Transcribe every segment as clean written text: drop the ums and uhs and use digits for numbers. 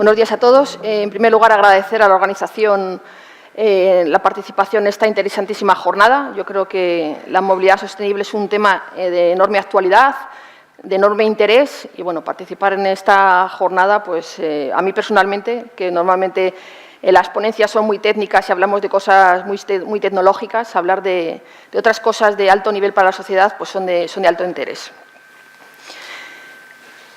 Buenos días a todos. En primer lugar, agradecer a la organización la participación en esta interesantísima jornada. Yo creo que la movilidad sostenible es un tema de enorme actualidad, de enorme interés y, bueno, participar en esta jornada, pues a mí personalmente, que normalmente las ponencias son muy técnicas y hablamos de cosas muy tecnológicas, hablar de otras cosas de alto nivel para la sociedad, pues son de alto interés.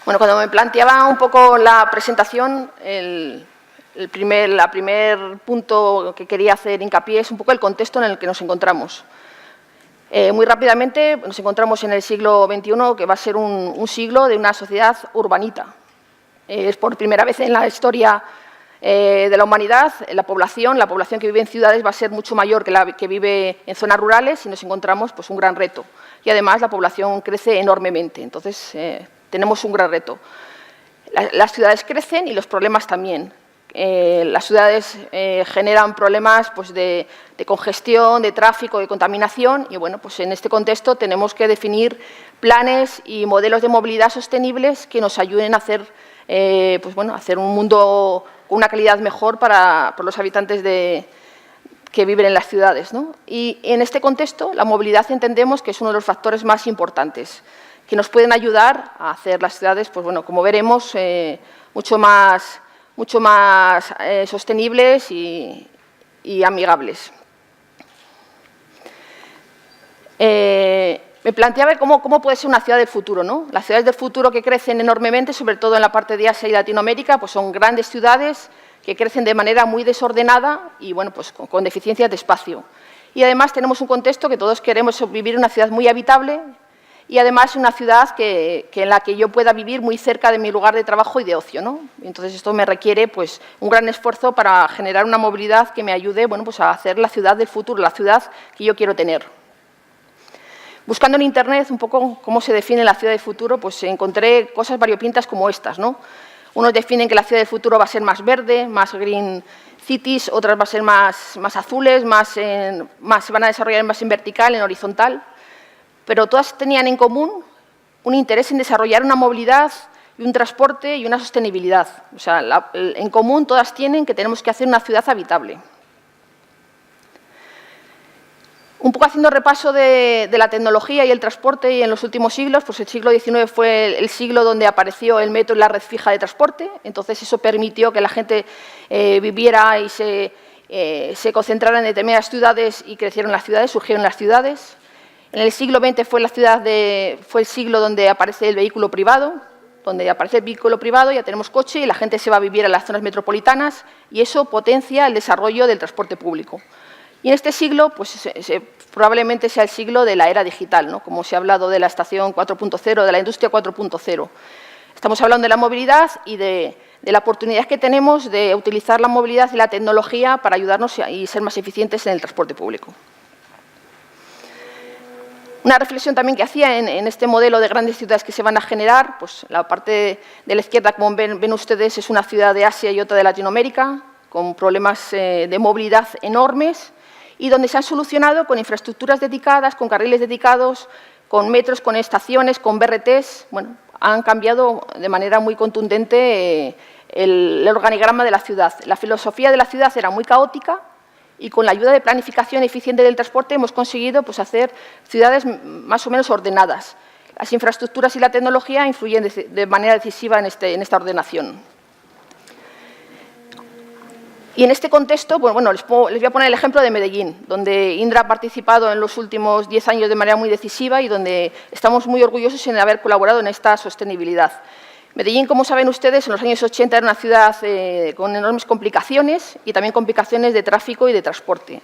Bueno, cuando me planteaba un poco la presentación, el primer punto que quería hacer hincapié es un poco el contexto en el que nos encontramos. Muy rápidamente nos encontramos en el siglo XXI, que va a ser un siglo de una sociedad urbanita. Es por primera vez en la historia de la humanidad, la población que vive en ciudades va a ser mucho mayor que la que vive en zonas rurales y nos encontramos pues, un gran reto. Y además la población crece enormemente, entonces tenemos un gran reto. Las ciudades crecen y los problemas también. Las ciudades generan problemas pues, de congestión, de tráfico, de contaminación y bueno, pues en este contexto tenemos que definir planes y modelos de movilidad sostenibles que nos ayuden a hacer, pues, bueno, hacer un mundo con una calidad mejor para los habitantes que viven en las ciudades, ¿no? Y en este contexto la movilidad entendemos que es uno de los factores más importantes que nos pueden ayudar a hacer las ciudades, pues, bueno, como veremos, mucho más sostenibles y amigables. Me planteaba cómo puede ser una ciudad del futuro, ¿no? Las ciudades del futuro que crecen enormemente, sobre todo en la parte de Asia y Latinoamérica, pues son grandes ciudades que crecen de manera muy desordenada y bueno, pues con deficiencias de espacio. Y además tenemos un contexto que todos queremos vivir en una ciudad muy habitable y además una ciudad en la que yo pueda vivir muy cerca de mi lugar de trabajo y de ocio, ¿no? Entonces esto me requiere pues, un gran esfuerzo para generar una movilidad que me ayude bueno, pues, a hacer la ciudad del futuro, la ciudad que yo quiero tener. Buscando en Internet un poco cómo se define la ciudad del futuro, pues encontré cosas variopintas como estas, ¿no? Unos definen que la ciudad del futuro va a ser más verde, más green cities, otras va a ser más azules, se van a desarrollar más en vertical, en horizontal. Pero todas tenían en común un interés en desarrollar una movilidad y un transporte y una sostenibilidad. O sea, en común todas tienen que tenemos que hacer una ciudad habitable. Un poco haciendo repaso de la tecnología y el transporte y en los últimos siglos, pues el siglo XIX fue el siglo donde apareció el metro y la red fija de transporte, entonces eso permitió que la gente viviera y se concentrara en determinadas ciudades y crecieron las ciudades, surgieron las ciudades. En el siglo XX fue el siglo donde aparece el vehículo privado, ya tenemos coche y la gente se va a vivir a las zonas metropolitanas y eso potencia el desarrollo del transporte público. Y en este siglo, pues probablemente sea el siglo de la era digital, ¿no? Como se ha hablado de la estación 4.0, de la industria 4.0. Estamos hablando de la movilidad y de la oportunidad que tenemos de utilizar la movilidad y la tecnología para ayudarnos y ser más eficientes en el transporte público. Una reflexión también que hacía en este modelo de grandes ciudades que se van a generar, pues la parte de la izquierda, como ven ustedes, es una ciudad de Asia y otra de Latinoamérica, con problemas de movilidad enormes y donde se han solucionado con infraestructuras dedicadas, con carriles dedicados, con metros, con estaciones, con BRTs. Bueno, han cambiado de manera muy contundente el organigrama de la ciudad. La filosofía de la ciudad era muy caótica, y con la ayuda de planificación eficiente del transporte hemos conseguido pues, hacer ciudades más o menos ordenadas. Las infraestructuras y la tecnología influyen de manera decisiva en esta ordenación. Y en este contexto, bueno, les voy a poner el ejemplo de Medellín, donde Indra ha participado en los últimos 10 años de manera muy decisiva y donde estamos muy orgullosos en haber colaborado en esta sostenibilidad. Medellín, como saben ustedes, en los años 80 era una ciudad con enormes complicaciones y también complicaciones de tráfico y de transporte.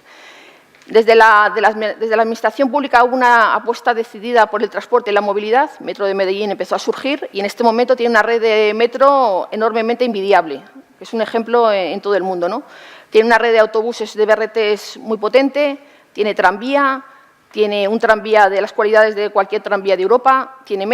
Desde la Administración Pública hubo una apuesta decidida por el transporte y la movilidad. Metro de Medellín empezó a surgir y en este momento tiene una red de metro enormemente envidiable, que es un ejemplo en todo el mundo, ¿no? Tiene una red de autobuses de BRTs muy potente, tiene tranvía, tiene un tranvía de las cualidades de cualquier tranvía de Europa, tiene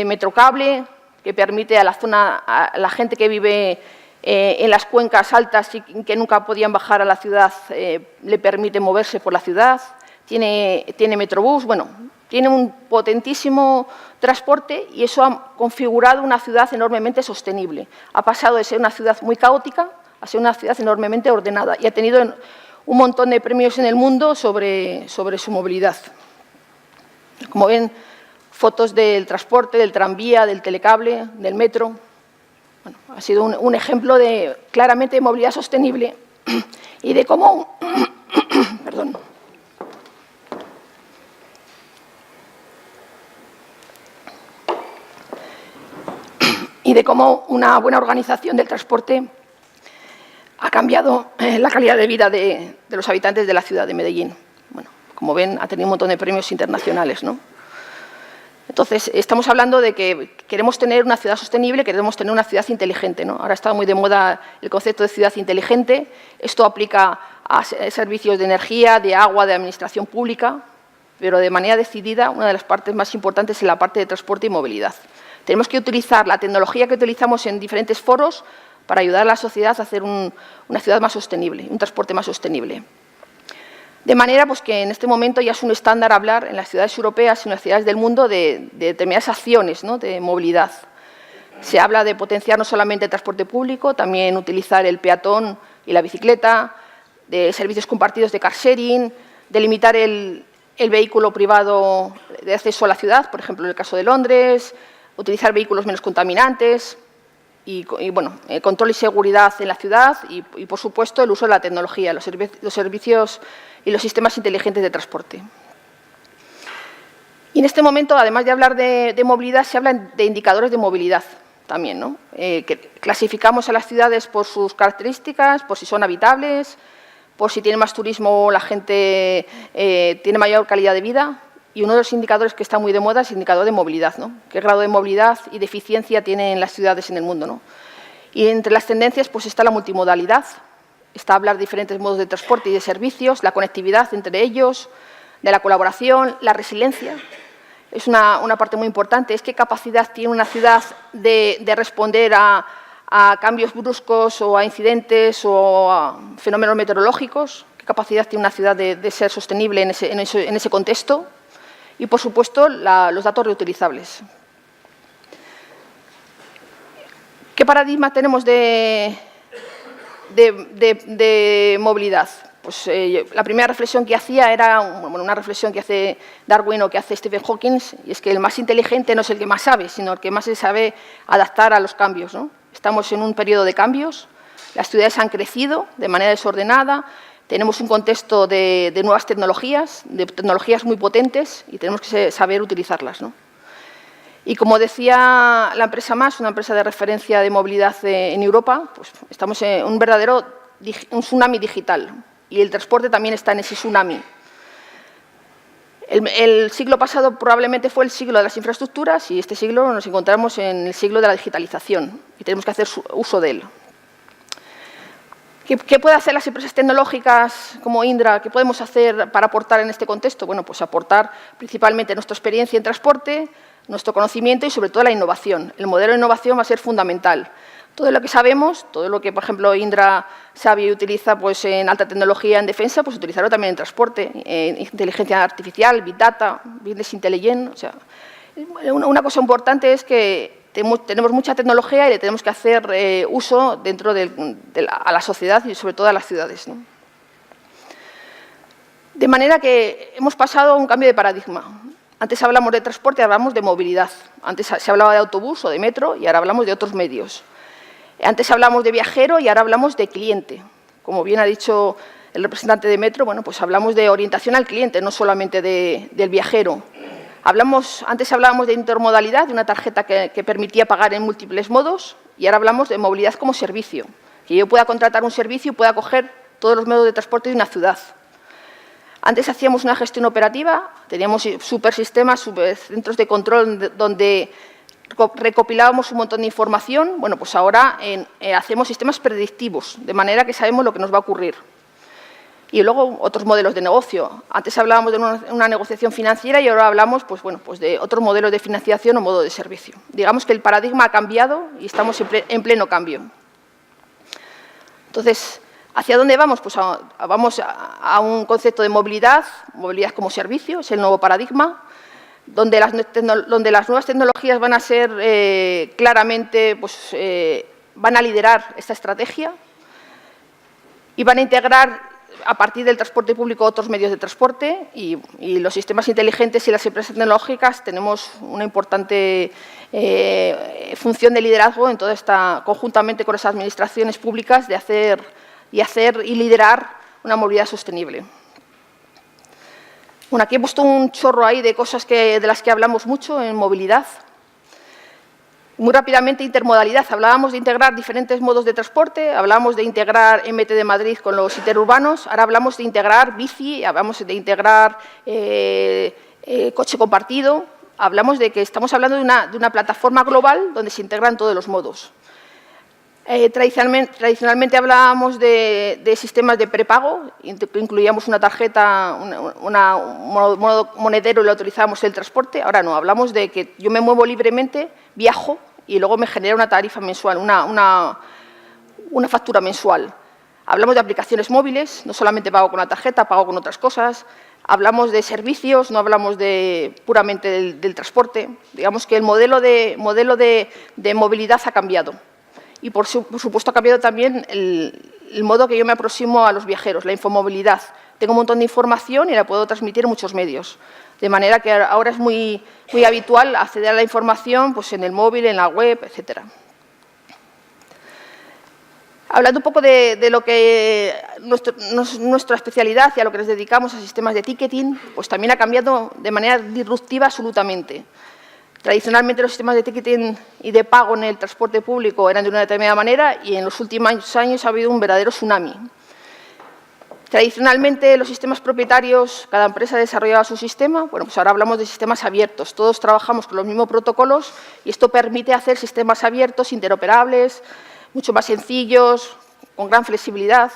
metrocable, que permite a la gente que vive en las cuencas altas y que nunca podían bajar a la ciudad, le permite moverse por la ciudad, tiene Metrobús, bueno, Tiene un potentísimo transporte y eso ha configurado una ciudad enormemente sostenible. Ha pasado de ser una ciudad muy caótica a ser una ciudad enormemente ordenada y ha tenido un montón de premios en el mundo sobre su movilidad. Como ven, fotos del transporte, del tranvía, del telecable, del metro. Bueno, ha sido un ejemplo claramente de movilidad sostenible y de cómo perdón. Y de cómo una buena organización del transporte ha cambiado la calidad de vida de los habitantes de la ciudad de Medellín. Bueno, como ven, ha tenido un montón de premios internacionales, ¿no? Entonces, estamos hablando de que queremos tener una ciudad sostenible, queremos tener una ciudad inteligente, ¿no? Ahora está muy de moda el concepto de ciudad inteligente. Esto aplica a servicios de energía, de agua, de administración pública, pero de manera decidida, una de las partes más importantes es la parte de transporte y movilidad. Tenemos que utilizar la tecnología que utilizamos en diferentes foros para ayudar a la sociedad a hacer una ciudad más sostenible, un transporte más sostenible. De manera pues, que en este momento ya es un estándar hablar en las ciudades europeas y en las ciudades del mundo de determinadas acciones, ¿no?, de movilidad. Se habla de potenciar no solamente el transporte público, también utilizar el peatón y la bicicleta, de servicios compartidos de car sharing, de limitar el vehículo privado de acceso a la ciudad, por ejemplo, en el caso de Londres, utilizar vehículos menos contaminantes y bueno, control y seguridad en la ciudad y, por supuesto, el uso de la tecnología, los servicios y los sistemas inteligentes de transporte. Y en este momento, además de hablar de movilidad, se habla de indicadores de movilidad también, ¿no? Que clasificamos a las ciudades por sus características, por si son habitables, por si tienen más turismo, la gente tiene mayor calidad de vida. Y uno de los indicadores que está muy de moda es el indicador de movilidad, ¿no? ¿Qué grado de movilidad y de eficiencia tienen las ciudades en el mundo, ¿no? Y entre las tendencias pues, está la multimodalidad, está hablar de diferentes modos de transporte y de servicios, la conectividad entre ellos, de la colaboración, la resiliencia. Es una parte muy importante, es qué capacidad tiene una ciudad de responder a cambios bruscos o a incidentes o a fenómenos meteorológicos, qué capacidad tiene una ciudad de ser sostenible en ese contexto. Y, por supuesto, los datos reutilizables. ¿Qué paradigma tenemos de movilidad? Pues la primera reflexión que hacía era una reflexión que hace Darwin o que hace Stephen Hawking, y es que el más inteligente no es el que más sabe, sino el que más se sabe adaptar a los cambios, ¿no? Estamos en un periodo de cambios, las ciudades han crecido de manera desordenada, tenemos un contexto de nuevas tecnologías, de tecnologías muy potentes y tenemos que saber utilizarlas, ¿no? Y como decía la empresa MAS, una empresa de referencia de movilidad en Europa, pues estamos en un verdadero tsunami digital y el transporte también está en ese tsunami. El siglo pasado probablemente fue el siglo de las infraestructuras y este siglo nos encontramos en el siglo de la digitalización y tenemos que hacer uso de él. ¿Qué pueden hacer las empresas tecnológicas como Indra? ¿Qué podemos hacer para aportar en este contexto? Bueno, pues aportar principalmente nuestra experiencia en transporte, nuestro conocimiento y, sobre todo, la innovación. El modelo de innovación va a ser fundamental. Todo lo que sabemos, todo lo que, por ejemplo, Indra sabe y utiliza pues, en alta tecnología en defensa, pues utilizarlo también en transporte, en inteligencia artificial, Big Data, Business Intelligence. O sea, una cosa importante es que tenemos mucha tecnología y le tenemos que hacer uso dentro a la sociedad y, sobre todo, a las ciudades, ¿no? De manera que hemos pasado a un cambio de paradigma. Antes hablamos de transporte, ahora hablamos de movilidad. Antes se hablaba de autobús o de metro y ahora hablamos de otros medios. Antes hablamos de viajero y ahora hablamos de cliente. Como bien ha dicho el representante de Metro, bueno, pues hablamos de orientación al cliente, no solamente del viajero. Antes hablábamos de intermodalidad, de una tarjeta que permitía pagar en múltiples modos, y ahora hablamos de movilidad como servicio, que yo pueda contratar un servicio y pueda coger todos los medios de transporte de una ciudad. Antes hacíamos una gestión operativa, teníamos supersistemas, centros de control donde recopilábamos un montón de información. Bueno, pues ahora hacemos sistemas predictivos, de manera que sabemos lo que nos va a ocurrir. Y luego otros modelos de negocio. Antes hablábamos de una negociación financiera y ahora hablamos pues, bueno, pues de otros modelos de financiación o modo de servicio. Digamos que el paradigma ha cambiado y estamos en pleno cambio. Entonces, ¿hacia dónde vamos? Pues vamos a un concepto de movilidad como servicio, es el nuevo paradigma. donde las nuevas tecnologías van a ser claramente, pues, van a liderar esta estrategia y van a integrar a partir del transporte público otros medios de transporte y los sistemas inteligentes y las empresas tecnológicas tenemos una importante función de liderazgo en toda esta, conjuntamente con las administraciones públicas, de hacer y liderar una movilidad sostenible. Bueno, aquí he puesto un chorro ahí de cosas de las que hablamos mucho en movilidad. Muy rápidamente, intermodalidad. Hablábamos de integrar diferentes modos de transporte, hablábamos de integrar MT de Madrid con los interurbanos, ahora hablamos de integrar bici, hablamos de integrar coche compartido, hablamos de que estamos hablando de una plataforma global donde se integran todos los modos. Tradicionalmente hablábamos de sistemas de prepago, incluíamos una tarjeta, un modo monedero y lo utilizábamos en el transporte. Ahora no, hablamos de que yo me muevo libremente, viajo y luego me genera una tarifa mensual, una factura mensual. Hablamos de aplicaciones móviles, no solamente pago con la tarjeta, pago con otras cosas. Hablamos de servicios, no hablamos puramente del transporte. Digamos que el modelo de movilidad ha cambiado. Y, por supuesto, ha cambiado también el modo que yo me aproximo a los viajeros, la infomovilidad. Tengo un montón de información y la puedo transmitir en muchos medios. De manera que ahora es muy habitual acceder a la información pues, en el móvil, en la web, etc. Hablando un poco de lo que nuestra especialidad y a lo que nos dedicamos a sistemas de ticketing, pues también ha cambiado de manera disruptiva absolutamente. Tradicionalmente los sistemas de ticketing y de pago en el transporte público eran de una determinada manera y en los últimos años ha habido un verdadero tsunami. Tradicionalmente los sistemas propietarios, cada empresa desarrollaba su sistema, bueno, pues ahora hablamos de sistemas abiertos, todos trabajamos con los mismos protocolos y esto permite hacer sistemas abiertos, interoperables, mucho más sencillos, con gran flexibilidad.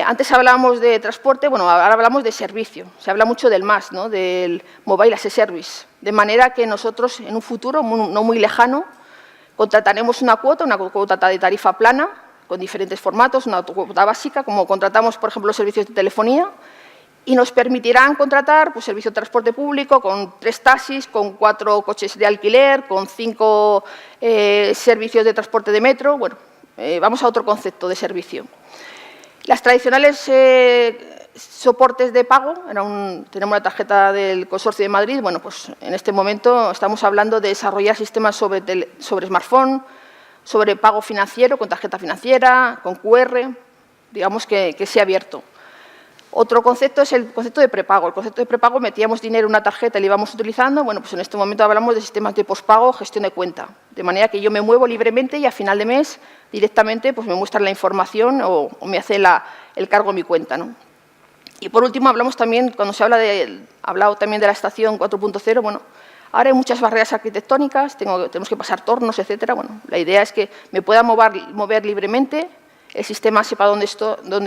Antes hablábamos de transporte, bueno, ahora hablamos de servicio. Se habla mucho del MaaS, ¿no? Del Mobile as a Service. De manera que nosotros, en un futuro no muy lejano, contrataremos una cuota de tarifa plana, con diferentes formatos, una cuota básica, como contratamos, por ejemplo, los servicios de telefonía, y nos permitirán contratar pues, servicio de transporte público con 3 taxis, con 4 coches de alquiler, con 5 servicios de transporte de metro. Bueno, vamos a otro concepto de servicio. Las tradicionales soportes de pago, tenemos la tarjeta del Consorcio de Madrid, bueno, pues en este momento estamos hablando de desarrollar sistemas sobre smartphone, sobre pago financiero, con tarjeta financiera, con QR, digamos que sea abierto. Otro concepto es el concepto de prepago. El concepto de prepago, metíamos dinero en una tarjeta y la íbamos utilizando. Bueno, pues en este momento hablamos de sistemas de pospago, gestión de cuenta. De manera que yo me muevo libremente y a final de mes directamente pues me muestran la información o me hace el cargo en mi cuenta, ¿no? Y por último, hablamos también, cuando se habla hablado también de la estación 4.0, bueno, ahora hay muchas barreras arquitectónicas, tenemos que pasar tornos, etcétera. Bueno, la idea es que me pueda mover libremente, el sistema sepa dónde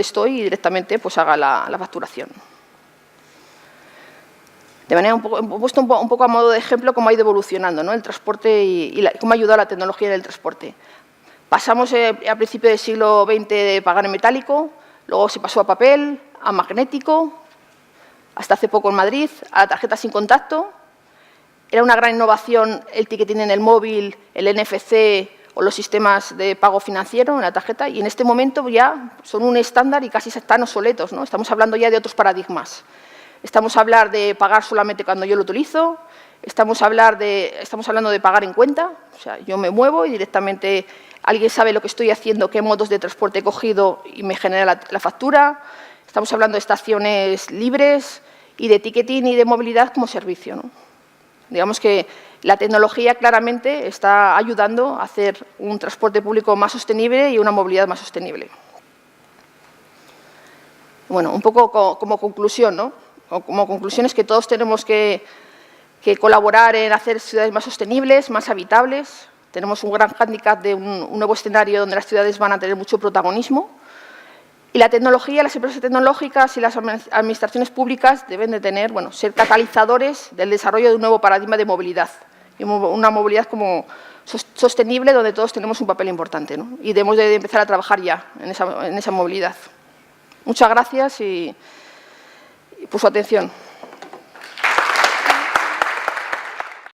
estoy y directamente pues, haga la facturación. De manera he puesto un poco a modo de ejemplo cómo ha ido evolucionando, ¿no? El transporte y cómo ha ayudado la tecnología en el transporte. Pasamos a principios del siglo XX de pagar en metálico, luego se pasó a papel, a magnético, hasta hace poco en Madrid, a la tarjeta sin contacto. Era una gran innovación el ticketing en el móvil, el NFC o los sistemas de pago financiero en la tarjeta, y en este momento ya son un estándar y casi están obsoletos, ¿no? Estamos hablando ya de otros paradigmas. Estamos hablando de pagar solamente cuando yo lo utilizo, estamos hablando de pagar en cuenta, o sea, yo me muevo y directamente alguien sabe lo que estoy haciendo, qué modos de transporte he cogido y me genera la factura. Estamos hablando de estaciones libres y de ticketing y de movilidad como servicio, ¿no? Digamos que la tecnología claramente está ayudando a hacer un transporte público más sostenible y una movilidad más sostenible. Bueno, un poco como conclusión, ¿no? Como conclusión es que todos tenemos que colaborar en hacer ciudades más sostenibles, más habitables. Tenemos un gran hándicap de un nuevo escenario donde las ciudades van a tener mucho protagonismo. Y la tecnología, las empresas tecnológicas y las administraciones públicas deben de ser catalizadores del desarrollo de un nuevo paradigma de movilidad. Y una movilidad como sostenible donde todos tenemos un papel importante, ¿no? Y debemos de empezar a trabajar ya en esa movilidad. Muchas gracias y por su atención.